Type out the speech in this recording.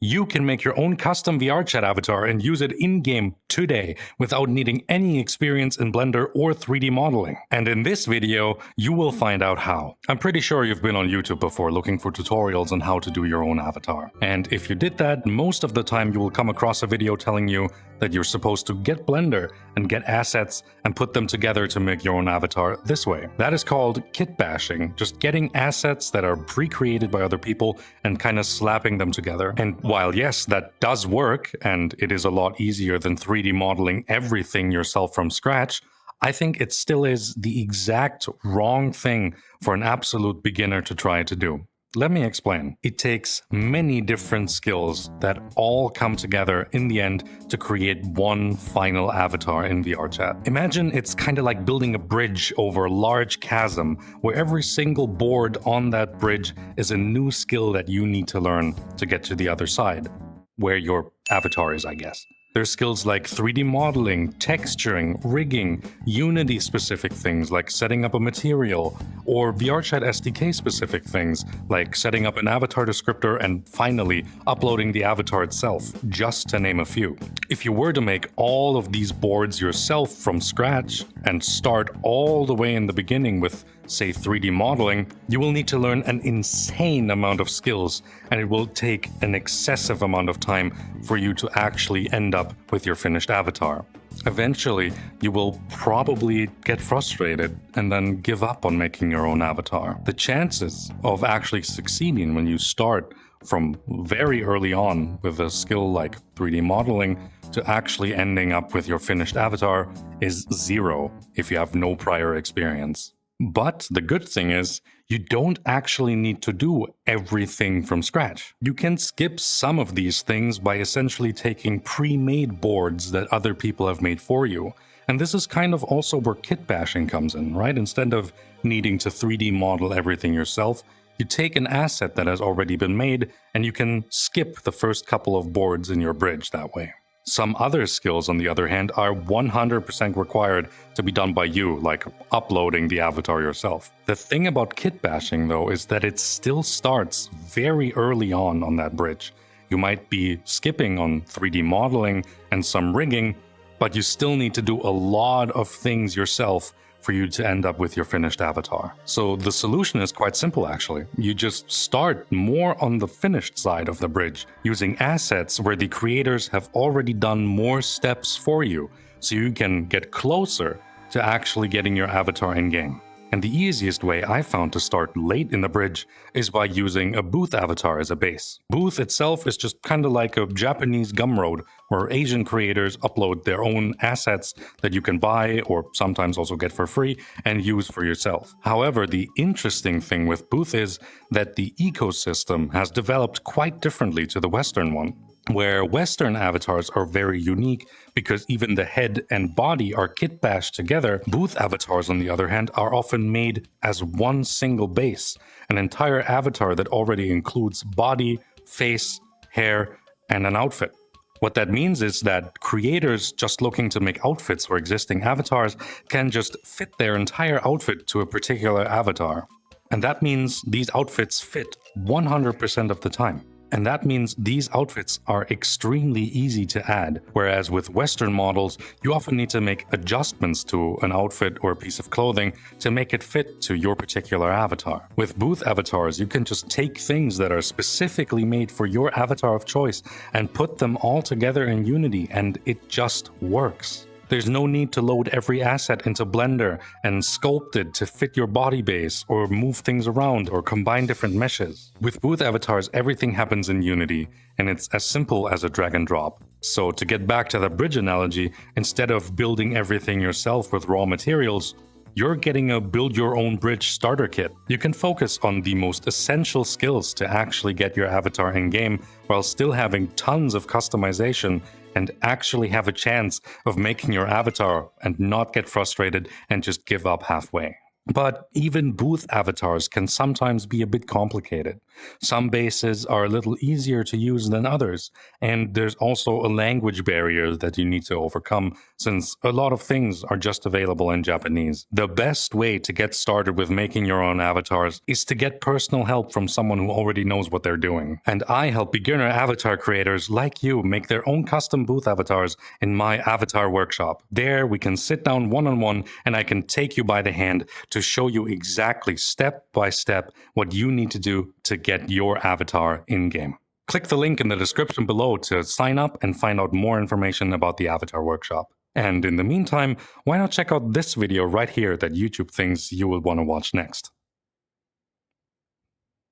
You can make your own custom VRChat avatar and use it in-game today without needing any experience in Blender or 3D modeling. And in this video, you will find out how. I'm pretty sure you've been on YouTube before looking for tutorials on how to do your own avatar. And if you did that, most of the time you will come across a video telling you that you're supposed to get Blender and get assets and put them together to make your own avatar this way. That is called kit bashing, just getting assets that are pre-created by other people and kind of slapping them together. And while yes, that does work, and it is a lot easier than 3D modeling everything yourself from scratch, I think it still is the exact wrong thing for an absolute beginner to try to do. Let me explain. It takes many different skills that all come together in the end to create one final avatar in VRChat. Imagine it's kind of like building a bridge over a large chasm where every single board on that bridge is a new skill that you need to learn to get to the other side, where your avatar is, I guess. There's skills like 3D modeling, texturing, rigging, Unity-specific things like setting up a material, or VRChat SDK-specific things like setting up an avatar descriptor and finally uploading the avatar itself, just to name a few. If you were to make all of these boards yourself from scratch and start all the way in the beginning with, say, 3D modeling, you will need to learn an insane amount of skills, and it will take an excessive amount of time for you to actually end up with your finished avatar. Eventually, you will probably get frustrated and then give up on making your own avatar. The chances of actually succeeding when you start from very early on with a skill like 3D modeling to actually ending up with your finished avatar is zero if you have no prior experience. But the good thing is, you don't actually need to do everything from scratch. You can skip some of these things by essentially taking pre-made boards that other people have made for you. And this is kind of also where kit bashing comes in, right? Instead of needing to 3D model everything yourself, you take an asset that has already been made and you can skip the first couple of boards in your bridge that way. Some other skills, on the other hand, are 100% required to be done by you, like uploading the avatar yourself. The thing about kit bashing, though, is that it still starts very early on that bridge. You might be skipping on 3D modeling and some rigging, but you still need to do a lot of things yourself for you to end up with your finished avatar. So the solution is quite simple, actually. You just start more on the finished side of the bridge, using assets where the creators have already done more steps for you, so you can get closer to actually getting your avatar in-game. And the easiest way I found to start late in the bridge is by using a booth avatar as a base. Booth itself is just kind of like a Japanese Gumroad, where Asian creators upload their own assets that you can buy or sometimes also get for free and use for yourself. However, the interesting thing with Booth is that the ecosystem has developed quite differently to the Western one. Where Western avatars are very unique because even the head and body are kit bashed together, Booth avatars, on the other hand, are often made as one single base, an entire avatar that already includes body, face, hair, and an outfit. What that means is that creators just looking to make outfits for existing avatars can just fit their entire outfit to a particular avatar. And that means these outfits fit 100% of the time. And that means these outfits are extremely easy to add, whereas with Western models, you often need to make adjustments to an outfit or a piece of clothing to make it fit to your particular avatar. With Booth avatars, you can just take things that are specifically made for your avatar of choice and put them all together in Unity, and it just works. There's no need to load every asset into Blender and sculpt it to fit your body base or move things around or combine different meshes. With Booth avatars, everything happens in Unity, and it's as simple as a drag and drop. So to get back to the bridge analogy, instead of building everything yourself with raw materials, you're getting a build your own bridge starter kit. You can focus on the most essential skills to actually get your avatar in game while still having tons of customization and actually have a chance of making your avatar and not get frustrated and just give up halfway. But even Booth avatars can sometimes be a bit complicated. Some bases are a little easier to use than others, and there's also a language barrier that you need to overcome since a lot of things are just available in Japanese. The best way to get started with making your own avatars is to get personal help from someone who already knows what they're doing. And I help beginner avatar creators like you make their own custom booth avatars in my avatar workshop. There we can sit down one-on-one and I can take you by the hand to show you exactly step by step what you need to do to get your avatar in-game. Click the link in the description below to sign up and find out more information about the avatar workshop. And in the meantime, why not check out this video right here that YouTube thinks you will want to watch next.